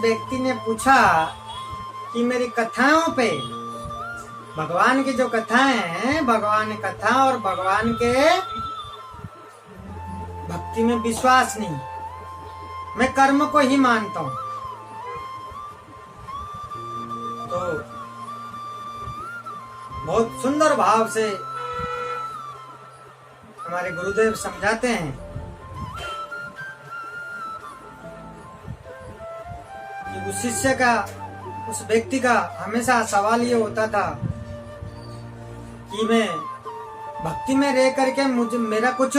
व्यक्ति ने पूछा कि मेरी कथाओं पे, भगवान की जो कथाएं हैं, भगवान कथा और भगवान के भक्ति में विश्वास नहीं, मैं कर्म को ही मानता हूं। तो बहुत सुंदर भाव से हमारे गुरुदेव समझाते हैं कि उस शिष्य का, उस व्यक्ति का हमेशा सवाल ये होता था कि मैं भक्ति में रह करके मुझे मेरा कुछ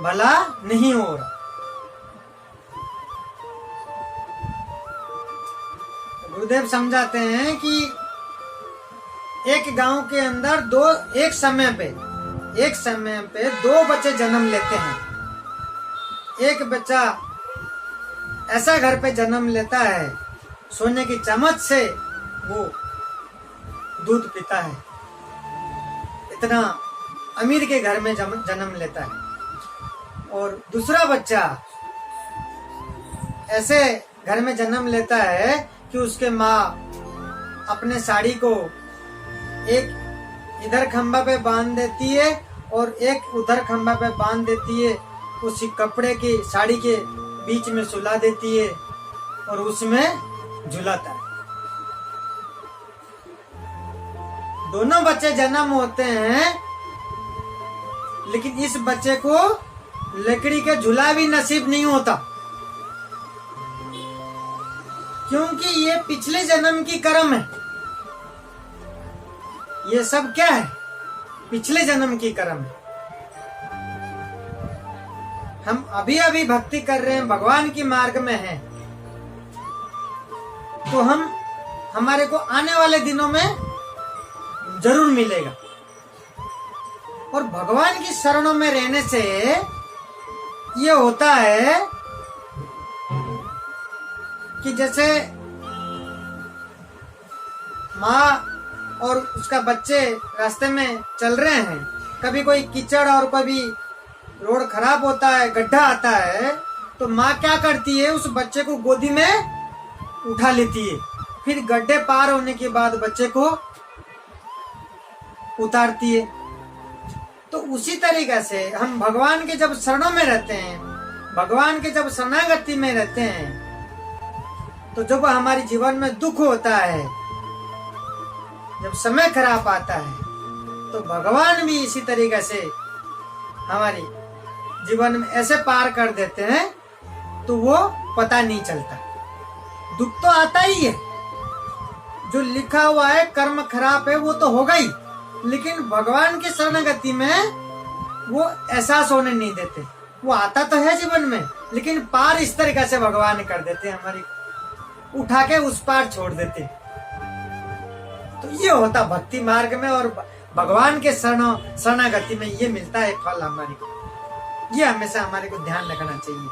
भला नहीं हो रहा। गुरुदेव समझाते हैं कि एक गांव के अंदर एक समय पे दो बच्चे जन्म लेते हैं। एक बच्चा ऐसा घर पे जन्म लेता है, सोने की चम्मच से वो दूध पीता है, इतना अमीर के घर में जन्म लेता है। और दूसरा बच्चा ऐसे घर में जन्म लेता है कि उसके माँ अपने साड़ी को एक इधर खंभा पे बांध देती है और एक उधर खंभा पे बांध देती है, उसी कपड़े की साड़ी के बीच में सुला देती है और उसमें झुलाता है। दोनों बच्चे जन्म होते हैं, लेकिन इस बच्चे को लकड़ी के झूला भी नसीब नहीं होता, क्योंकि ये पिछले जन्म की कर्म है। ये सब क्या है? पिछले जन्म की कर्म है। हम अभी अभी भक्ति कर रहे हैं, भगवान की मार्ग में हैं, तो हमारे को आने वाले दिनों में जरूर मिलेगा। और भगवान की शरणों में रहने से ये होता है कि जैसे माँ और उसका बच्चे रास्ते में चल रहे हैं, कभी कोई कीचड़ और कभी रोड खराब होता है, गड्ढा आता है, तो माँ क्या करती है, उस बच्चे को गोदी में उठा लेती है, फिर गड्ढे पार होने के बाद बच्चे को उतारती है। तो उसी तरीके से हम भगवान के जब शरणों में रहते हैं, भगवान के जब शरणागति में रहते हैं, तो जब हमारे जीवन में दुख होता है, जब समय खराब आता है, तो भगवान भी इसी तरीके से हमारे जीवन में ऐसे पार कर देते हैं तो वो पता नहीं चलता। दुख तो आता ही है, जो लिखा हुआ है कर्म खराब है वो तो होगा ही, लेकिन भगवान की शरणागति में वो एहसास होने नहीं देते। वो आता तो है जीवन में, लेकिन पार इस तरीके से भगवान कर देते हैं, हमारी उठा के उस पार छोड़ देते। तो ये होता भक्ति मार्ग में, और भगवान के शरणागति में ये मिलता है फल हमारे को। ये हमेशा हमारे को ध्यान रखना चाहिए।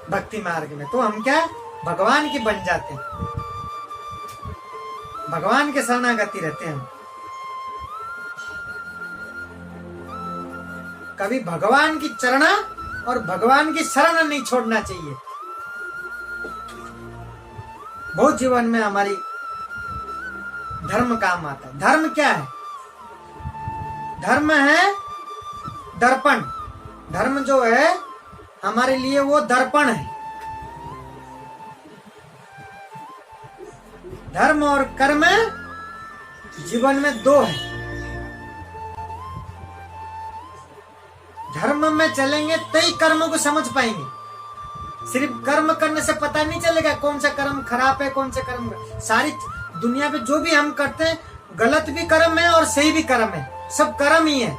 भक्ति मार्ग में तो हम क्या, भगवान की बन जाते हैं, भगवान के शरणागति रहते हैं। कभी भगवान की चरणा और भगवान की शरण नहीं छोड़ना चाहिए। बहुत जीवन में हमारी धर्म काम आता है। धर्म क्या है? धर्म है दर्पण। धर्म जो है हमारे लिए वो दर्पण है। धर्म और कर्म जीवन में दो है। धर्म में चलेंगे तो ही कर्म को समझ पाएंगे। सिर्फ कर्म करने से पता नहीं चलेगा कौन सा कर्म खराब है, कौन सा कर्म। सारी दुनिया पे जो भी हम करते हैं, गलत भी कर्म है और सही भी कर्म है, सब कर्म ही है।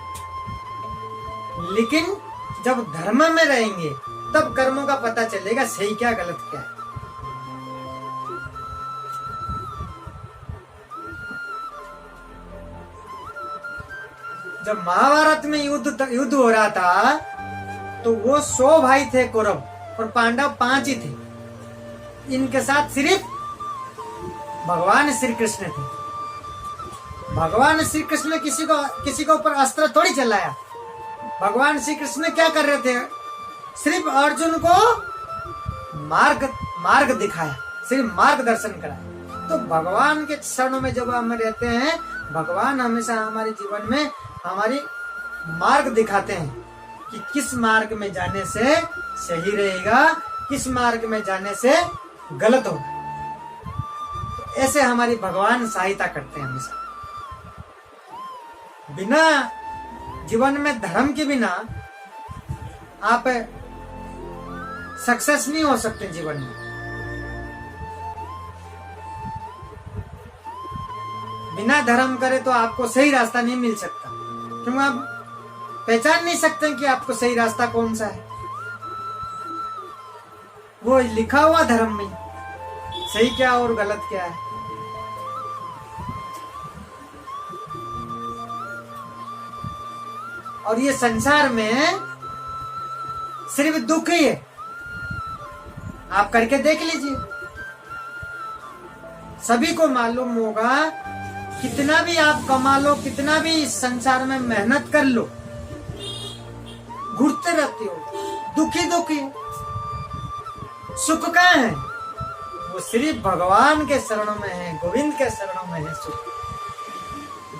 लेकिन जब धर्म में रहेंगे तब कर्मों का पता चलेगा सही क्या गलत क्या है। जब महाभारत में युद्ध हो रहा था तो वो 100 भाई थे कौरव, और पांडव 5 ही थे। इनके साथ सिर्फ भगवान श्री कृष्ण थे। भगवान श्री कृष्ण ने किसी को ऊपर अस्त्र थोड़ी चलाया। भगवान श्री कृष्ण क्या कर रहे थे? सिर्फ अर्जुन को मार्ग मार्ग दिखाया, सिर्फ मार्गदर्शन कराया। तो भगवान के शरणों में जब हम रहते हैं, भगवान हमेशा हमारे जीवन में हमारी मार्ग दिखाते हैं कि किस मार्ग में जाने से सही रहेगा, किस मार्ग में जाने से गलत होगा। तो ऐसे हमारी भगवान सहायता करते हैं हमेशा। बिना जीवन में धर्म के बिना आप सक्सेस नहीं हो सकते जीवन में। बिना धर्म करे तो आपको सही रास्ता नहीं मिल सकता, क्योंकि आप पहचान नहीं सकते कि आपको सही रास्ता कौन सा है। वो लिखा हुआ धर्म में सही क्या और गलत क्या है। और ये संसार में सिर्फ दुख ही है, आप करके देख लीजिए। सभी को मालूम होगा, कितना भी आप कमा लो, कितना भी इस संसार में मेहनत कर लो, घुटते रहते हो, दुखी दुखी। सुख कहाँ है? वो सिर्फ भगवान के शरणों में है, गोविंद के शरणों में है सुख।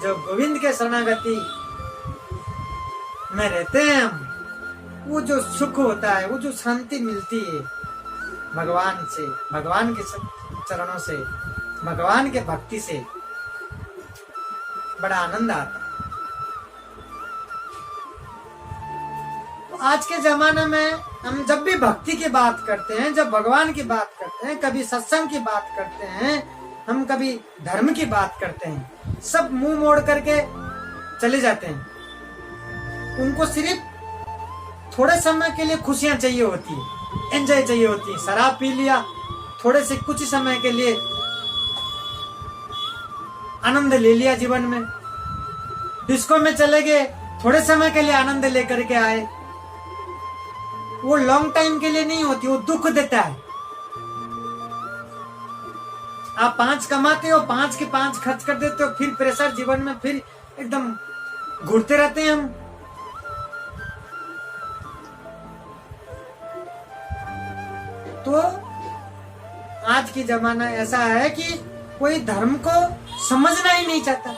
जब गोविंद के शरणागति में रहते हैं हम, वो जो सुख होता है, वो जो शांति मिलती है भगवान से, भगवान के चरणों से, भगवान के भक्ति से, बड़ा आनंद आता है। तो आज के जमाने में हम जब भी भक्ति की बात करते हैं, जब भगवान की बात करते हैं, कभी सत्संग की बात करते हैं, हम कभी धर्म की बात करते हैं, सब मुंह मोड़ करके चले जाते हैं। उनको सिर्फ थोड़े समय के लिए खुशियां चाहिए होती है, एंजॉय चाहिए होती है। शराब पी लिया, थोड़े से कुछ समय के लिए आनंद ले लिया जीवन में। डिस्को में चले गए, थोड़े समय के लिए आनंद लेकर के आए। वो लॉन्ग टाइम के लिए नहीं होती, वो दुख देता है। आप 5 कमाते हो, 5 के 5 खर्च कर देते हो, फिर प्रेशर जीवन में, फिर एकदम घुरते रहते हैं हम। तो आज की जमाना ऐसा है कि कोई धर्म को समझना ही नहीं चाहता,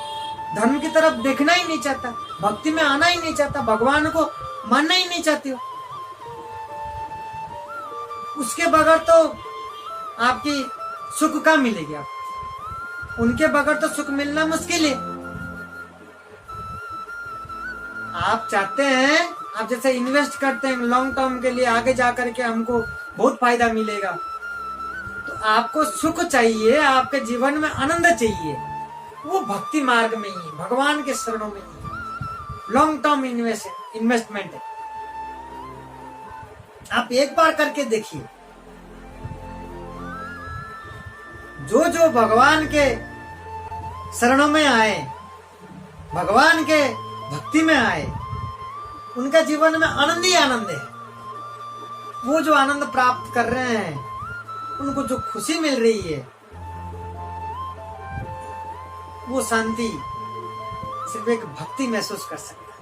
धर्म की तरफ देखना ही नहीं चाहता, भक्ति में आना ही नहीं चाहता, भगवान को मानना ही नहीं चाहती हो। उसके बगैर तो आपकी सुख कहाँ मिलेगी? आप उनके बगैर तो सुख मिलना मुश्किल है। आप चाहते हैं, आप जैसे इन्वेस्ट करते हैं लॉन्ग टर्म के लिए, आगे जाकर के हमको बहुत फायदा मिलेगा। तो आपको सुख चाहिए, आपके जीवन में आनंद चाहिए, वो भक्ति मार्ग में ही, भगवान के शरणों में ही लॉन्ग टर्म इन्वेस्टमेंट है। आप एक बार करके देखिए, जो जो भगवान के शरणों में आए, भगवान के भक्ति में आए, उनका जीवन में आनंद ही आनंद है। वो जो आनंद प्राप्त कर रहे हैं, उनको जो खुशी मिल रही है, वो शांति सिर्फ एक भक्ति महसूस कर सकता है।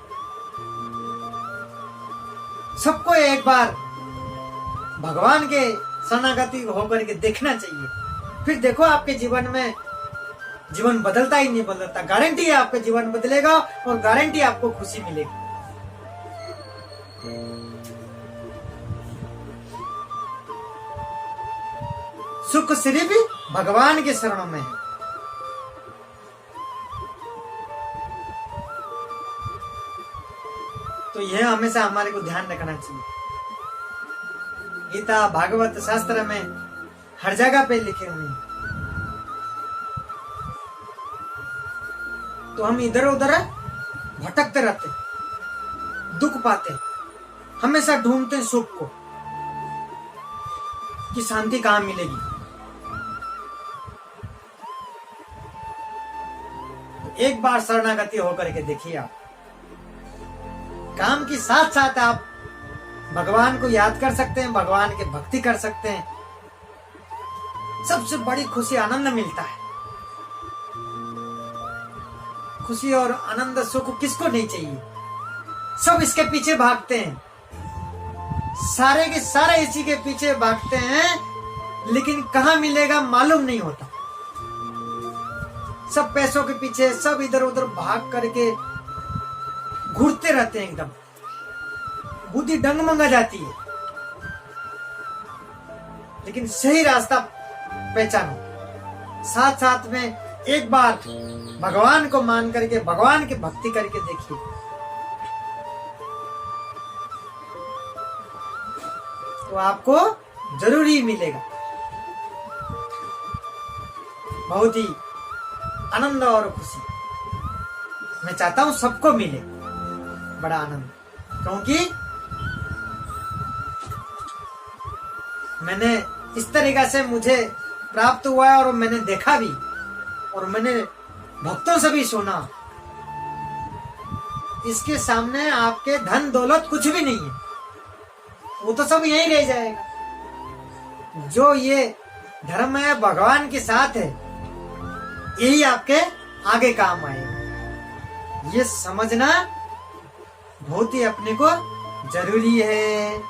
सबको एक बार भगवान के शरणागति होकर के देखना चाहिए, फिर देखो आपके जीवन में जीवन बदलता ही नहीं बदलता। गारंटी है आपका जीवन बदलेगा और गारंटी आपको खुशी मिलेगी। सुख सिर्फ भगवान के शरणों में है। तो यह हमेशा हमारे को ध्यान रखना चाहिए। गीता, भागवत शास्त्र में हर जगह पे लिखे हुए हैं। तो हम इधर उधर भटकते रहते, दुख पाते, हमेशा ढूंढते सुख को कि शांति कहां मिलेगी। एक बार शरणागति होकर के देखिए। आप काम के साथ साथ आप भगवान को याद कर सकते हैं, भगवान की भक्ति कर सकते हैं। सबसे बड़ी खुशी, आनंद मिलता है। खुशी और आनंद सुख किसको नहीं चाहिए? सब इसके पीछे भागते हैं। सारे के सारे इसी के पीछे भागते हैं, लेकिन कहाँ मिलेगा मालूम नहीं होता। सब पैसों के पीछे, सब इधर उधर भाग करके घूरते रहते हैं, एकदम बुद्धि डंगमंगा जाती है। लेकिन सही रास्ता पहचानो, साथ साथ में एक बार भगवान को मान करके, भगवान की भक्ति करके देखिए, तो आपको जरूर ही मिलेगा। बहुत ही आनंद और खुशी मैं चाहता हूं सबको मिले, बड़ा आनंद, क्योंकि मैंने इस तरीका से मुझे प्राप्त हुआ है और मैंने देखा भी, और मैंने भक्तों से भी सुना। इसके सामने आपके धन दौलत कुछ भी नहीं है, वो तो सब यहीं रह जाएगा। जो ये धर्म है भगवान के साथ है, यही आपके आगे काम आएगा। ये समझना बहुत ही अपने को जरूरी है।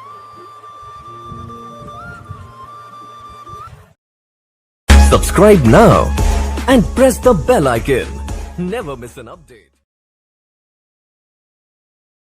Subscribe now and press the bell icon. Never miss an update.